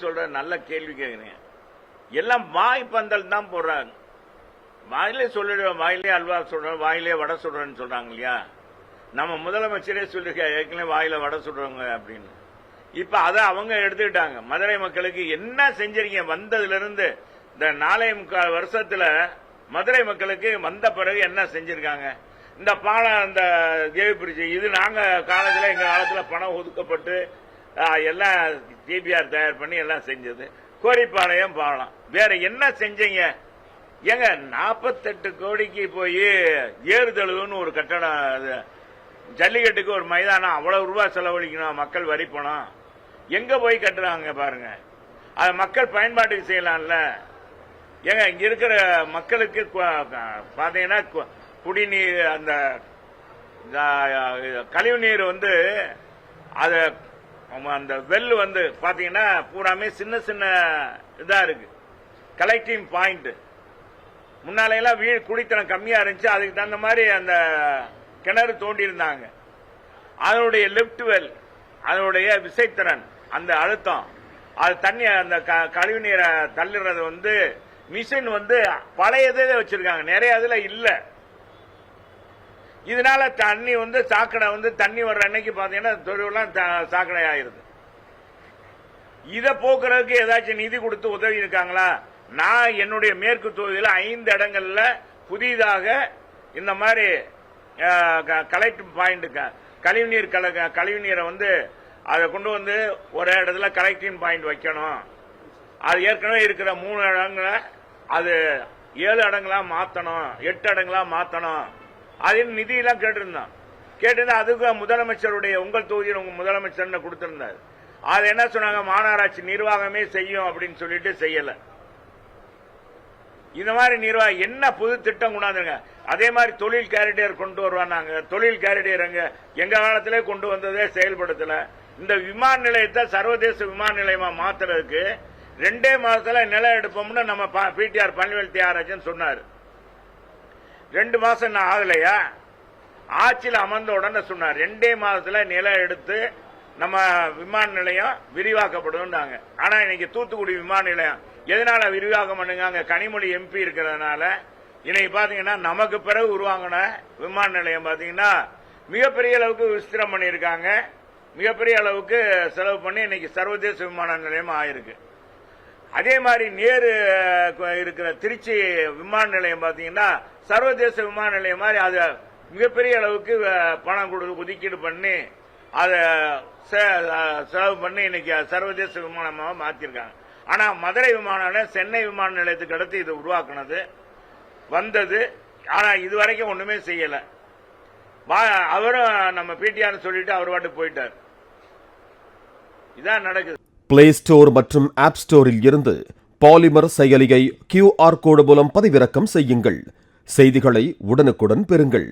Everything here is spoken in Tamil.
சொல்ற நல்ல கேள்வி கேட்குறீங்க. எல்லாம் வாய் பந்தல் தான் போடுறாங்க. வாயிலே சொல்லிடுவோம், வாயிலே அல்வா சொல்றோம், வாயிலே வடை சொல்றேன்னு சொல்றாங்க இல்லையா? நம்ம முதலமைச்சரே சொல்லிருக்க ஏற்கனவே வாயில வடை சொல்றவங்க அப்படின்னு. இப்ப அதை அவங்க எடுத்துக்கிட்டாங்க. மதுரை மக்களுக்கு என்ன செஞ்சிருக்கீங்க வந்ததுல இருந்து இந்த 4.25 வருஷத்துல மதுரை மக்களுக்கு வந்த பிறகு என்ன செஞ்சிருக்காங்க? இந்த பாலம், இந்த தேவி பிரிட்ஜ், இது நாங்க காலத்துல எங்க காலத்துல பணம் ஒதுக்கப்பட்டு எல்லாம் டிபிஆர் தயார் பண்ணி எல்லாம் செஞ்சது. கோரிப்பாளையம் பாலம் வேற என்ன செஞ்சீங்க? ஏங்க 48 கோடிக்கு போய் ஏறுதழுவுன்னு ஒரு கட்டடம், ஜல்லிக்கட்டுக்கு ஒரு மைதானம், அவ்வளவு ரூபாய் செலவழிக்கணும், மக்கள் வரி பணம் எங்க போய் கட்டுறாங்க பாருங்க. அது மக்கள் பயன்பாட்டுக்கு செய்யலாம்ல. ஏங்க இங்க இருக்கிற மக்களுக்கு பாத்தீங்கன்னா குடிநீர், அந்த கழிவு நீர் அது அந்த வெல் பாத்தீங்கன்னா பூராமே சின்ன சின்ன இதா இருக்கு. கலெக்டிங் பாயிண்ட் முன்னாலையெல்லாம் வீடு குடித்தனம் கம்மியா இருந்துச்சு, அதுக்கு தகுந்த மாதிரி அந்த கிணறு தோண்டி இருந்தாங்க. அதனுடைய லிப்ட் வெல், அதனுடைய விசைத்திறன், அந்த அழுத்தம், அது தண்ணி அந்த கழிவு நீரை தள்ளுறது மிஷின் பழையதே வச்சிருக்காங்க, நிறைய இதுல இல்ல. இதனால தண்ணி சாக்கடை தண்ணி வர்ற அன்னைக்கு பாத்தீங்கன்னா தொழிலாம் சாக்கடை ஆயிருது. இதை போக்குறதுக்கு ஏதாச்சும் நிதி கொடுத்து உதவி இருக்காங்களா? நான் என்னுடைய மேற்கு தொகுதியில் 5 இடங்கள்ல புதிதாக இந்த மாதிரி கலெக்டிவ் பாயிண்ட், கழிவுநீரை அதை கொண்டு ஒரு இடத்துல கலெக்டிங் பாயிண்ட் வைக்கணும். அது ஏற்கனவே இருக்கிற 3 இடங்கள அது 7 இடங்களா மாத்தணும், 8 இடங்களா மாத்தணும். அதில் நிதியெல்லாம் கேட்டிருந்தா அதுக்கு முதலமைச்சருடைய உங்கள் தொகுதியில் உங்க முதலமைச்சர் கொடுத்திருந்தார். அது என்ன சொன்னாங்க? மாநகராட்சி நிர்வாகமே செய்யும் அப்படின்னு சொல்லிட்டு செய்யல. இந்த மாதிரி நிர்வாகம் என்ன புது திட்டம் கொண்டாந்துருங்க. அதே மாதிரி தொழில் கேரிடர் கொண்டு வருவாங்க. தொழில் கேரிடர் எங்க காலத்திலே கொண்டு வந்ததே செயல்படுத்தல. இந்த விமான நிலையத்தை சர்வதேச விமான நிலையமா மாத்துறதுக்கு 2 மாசத்துல நிலம் எடுப்போம்னு நம்ம பிடிஆர் பழனிவேல் தியாகராஜன் சொன்னார். 2 மாசம் ஆகலையா? ஆட்சியில் அமர்ந்த உடனே சொன்னார் 2 மாசத்துல நிலம் எடுத்து நம்ம விமான நிலையம் விரிவாக்கப்படும். ஆனா இன்னைக்கு தூத்துக்குடி விமான நிலையம் எதனால விரிவாக்கம் பண்ணுங்க? கனிமொழி எம்பி இருக்கிறதுனால. இன்னைக்கு பாத்தீங்கன்னா நமக்கு பிறகு உருவாங்கின விமான நிலையம் பாத்தீங்கன்னா மிகப்பெரிய அளவுக்கு விஸ்திரம் பண்ணியிருக்காங்க. மிகப்பெரிய அளவுக்கு செலவு பண்ணி இன்னைக்கு சர்வதேச விமான நிலையம் ஆயிருக்கு. அதே மாதிரி நேரு இருக்கிற திருச்சி விமான நிலையம் பாத்தீங்கன்னா சர்வதேச விமான நிலையம் மாதிரி அதை மிகப்பெரிய அளவுக்கு பணம் ஒதுக்கீடு பண்ணி அதை செலவு பண்ணி இன்னைக்கு சர்வதேச விமானமாக மாத்திருக்காங்க. ஆனா மதுரை விமான நிலையம் சென்னை விமான நிலையத்துக்கு அடுத்து இது உருவாக்குனது வந்தது. ஆனா இதுவரைக்கும் ஒண்ணுமே செய்யல. அவரும் நம்ம பிடிஆர் சொல்லிட்டு அவர் பாட்டு போயிட்டார். இதான் நடக்குது. பிளே ஸ்டோர் மற்றும் ஆப் ஸ்டோரில் இருந்து பாலிமர் செயலியை QR கோடு மூலம் பதிவிறக்கம் செய்யுங்கள். செய்திகளை உடனுக்குடன் பெறுங்கள்.